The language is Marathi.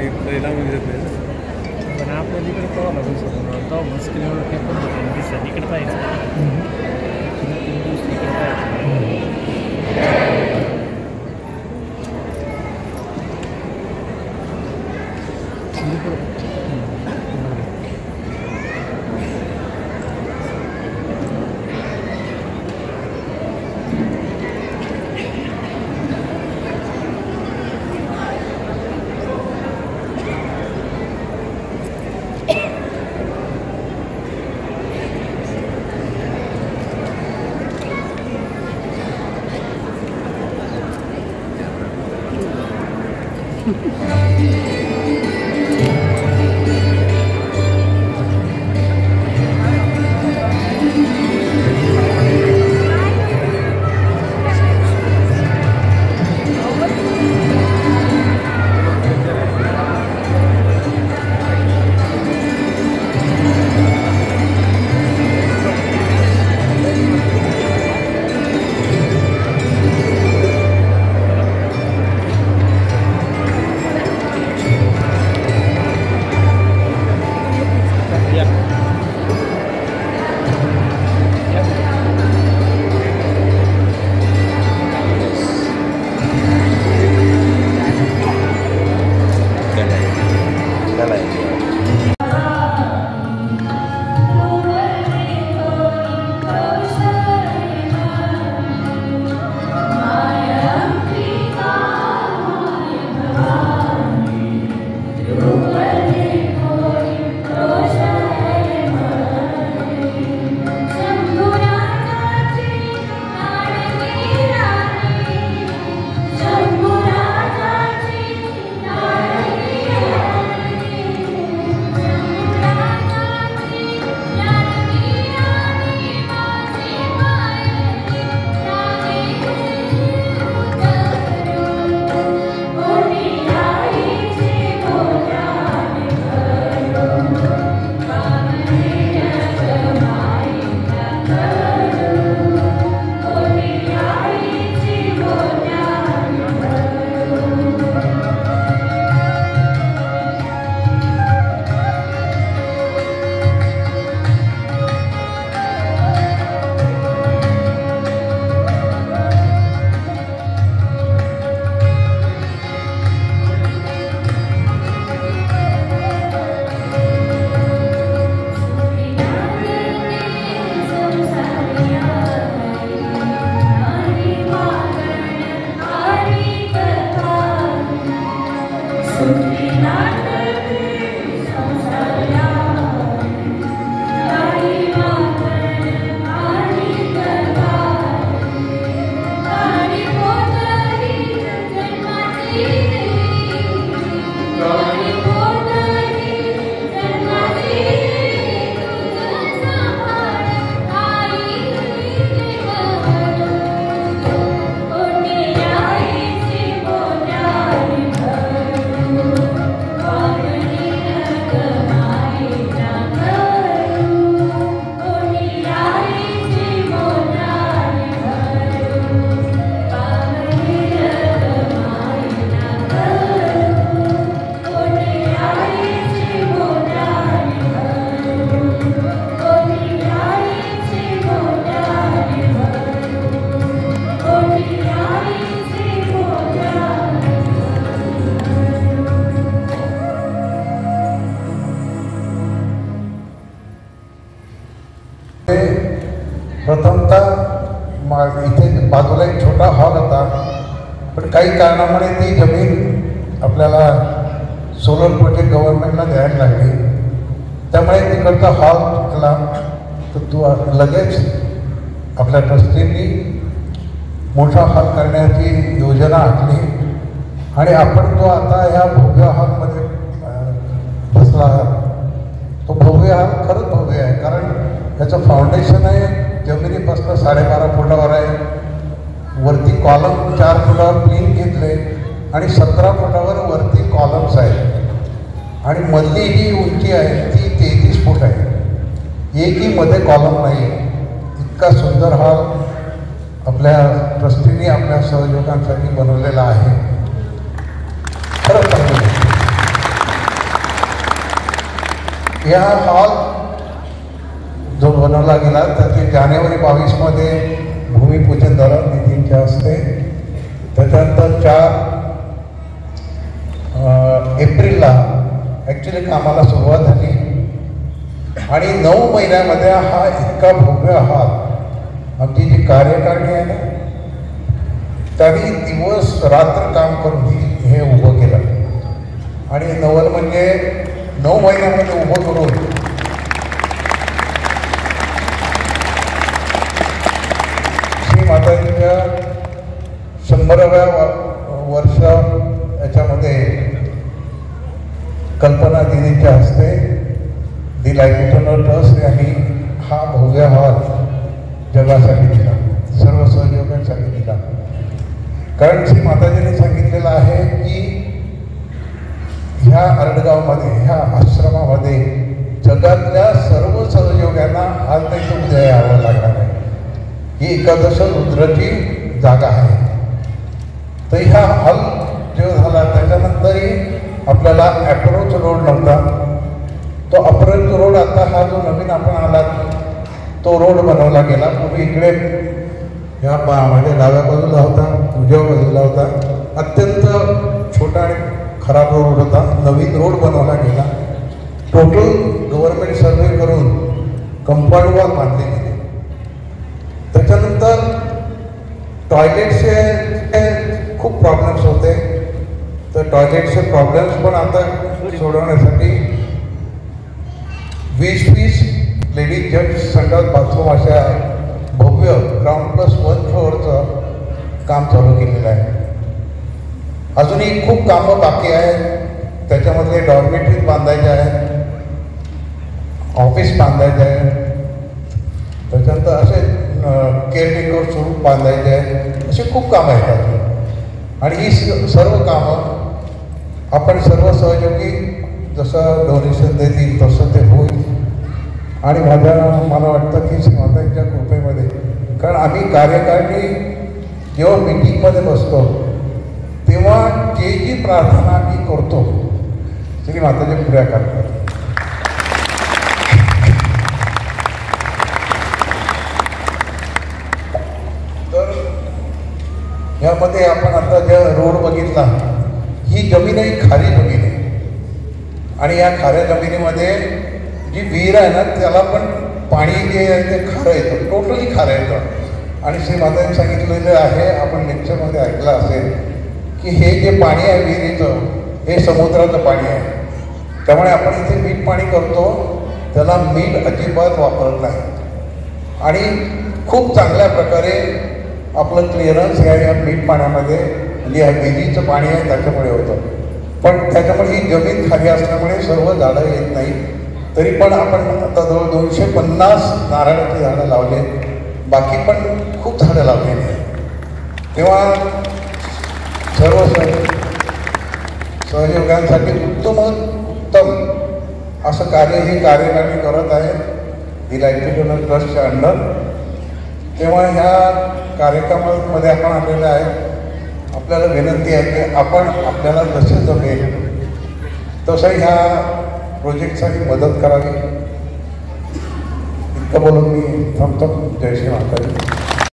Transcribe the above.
इथं लावून देत नाही पण आपल्याला इकडे पाहावं लागेल सर तो मुश्किल ते पण दिसत इकडे पाहायचं इकडे पाहायचं प्रथमतः इथे बाजूला एक छोटा हॉल होता, पण काही कारणामुळे ती जमीन आपल्याला सोलर प्रोजेक्ट गव्हर्नमेंटला द्यायला लागली. त्यामुळे तिकडचा हॉल तुटला. तर तू लगेच आपल्या ट्रस्टींनी मोठा हॉल करण्याची योजना आखली आणि आपण तो आता ह्या भव्य हॉलमध्ये बसला. तो भव्य हॉल खरंच भव्य आहे, कारण त्याचं फाउंडेशन आहे जमिनीपासून 12.5 फुटावर आहे. वरती कॉलम 4 फुटावर प्लीन घेतले आणि 17 फुटावर वरती कॉलम्स आहेत आणि मधली जी उंची आहे ती 33 फूट आहे. एकही मध्ये कॉलम नाही. इतका सुंदर हॉल आपल्या ट्रस्टीने आपल्या सहयोगांसाठी बनवलेला आहे. खरंच चांगलं. या हॉल जो बनवला गेला त्याचे जानेवारी 22मध्ये भूमिपूजन झालं निधींच्या हस्ते. त्याच्यानंतर 4 एप्रिलला ॲक्च्युली कामाला सुरुवात झाली आणि 9 महिन्यामध्ये हा इतका भव्य हॉल आमची जी कार्यकारिणी आहे ना त्यांनी दिवस रात्र काम करून हे उभं केलं. आणि नवल म्हणजे 9 महिन्यामध्ये उभं करून श्री माताजीच्या 100व्या वर्ष याच्यामध्ये कल्पना दिदीच्या हस्ते दी लाईफ इटर्नल ट्रस्ट यांनी हा भव्य हॉल जगासाठी दिला, सर्व सहयोगांसाठी दिला. कारण श्री माताजीने सांगितलेलं आहे की ह्या अरडगावमध्ये ह्या आश्रमामध्ये जगातल्या सर्व सहयोगांना आज नाही तर उद्या यावं लागणार आहे. ही एकादश रुद्राची जागा आहे. तर ह्या हॉल जेव्हा झाला त्याच्यानंतरही आपल्याला अप्रोच रोड नव्हता. तो अप्रोच रोड आता हा जो नवीन आपण आलात तो रोड बनवला गेला. पूर्वी इकडे ह्या माझ्या डाव्या बाजूला होता, उजव्या बाजूला होता, अत्यंत छोटा आणि खराब रोड होता. नवीन रोड बनवला गेला. टोटल गव्हर्नमेंट सर्वे करून कंपाऊंड वॉल बांधले गेले. त्याच्यानंतर टॉयलेटचे खूप प्रॉब्लेम्स होते. तर टॉयलेटचे प्रॉब्लेम्स पण आता सोडवण्यासाठी 20 लेडीज जेंट्स संडास बाथरूम अशा भव्य ग्राउंड+1 फ्लोअरचं काम चालू केलेलं आहे. अजूनही खूप कामं बाकी आहेत. त्याच्यामध्ये डॉर्मेटरीज बांधायचे आहेत, ऑफिस बांधायचे आहे, त्याच्यानंतर असे केअरटेकर स्वरूप बांधायचे आहेत. असे खूप कामं आहेत अजून. आणि ही सर्व कामं आपण सर्व सहयोगी जसं डोनेशन देतील तसं ते होईल. आणि मला वाटतं की श्रीमातांच्या कृपेमध्ये, कारण आम्ही कार्यकारिणी जेव्हा मीटिंगमध्ये बसतो तेव्हा जी प्रार्थना आम्ही करतो श्री माताजी पुऱ्या करतात. तर यामध्ये आपण आता ज्या रोड बघितला ही जमीनही खारी जमीन आहे. आणि या खाऱ्या जमिनीमध्ये जी विहीर आहे ना त्याला पण पाणी जे आहे ते खारं येतं, टोटली खारं येतं. आणि श्री मातांनी सांगितलेलं आहे, आपण लेक्चरमध्ये ऐकलं असेल, की हे जे पाणी आहे विहिरीचं हे समुद्राचं पाणी आहे. त्यामुळे आपण इथे मीठ पाणी करतो त्याला मीठ अजिबात वापरत नाही. आणि खूप चांगल्या प्रकारे आपलं क्लिअरन्स या मीठ पाण्यामध्ये म्हणजे या विहिरीचं पाणी आहे त्याच्यामुळे होतं. पण त्याच्यामुळे ही जमीन खाली असल्यामुळे सर्व झाडं येत नाही. तरी पण आपण आता जवळ 250 नारळाची झाडं लावले, बाकी पण खूप झाडं लावलेली आहेत. तेव्हा सर्व सहयोगांसाठी उत्तम असं कार्य ही कार्यकारिणी करत आहे दी लाईफ इटर्नल ट्रस्टच्या अंडर. तेव्हा ह्या कार्यक्रमामध्ये आपण आलेलं आहे. आपल्याला विनंती आहे की आपण आपल्याला जसे जमेल तसं ह्या प्रोजेक्टसाठी मदत करावी. इतकं बोलून मी थांबतो. जय श्री माताजी.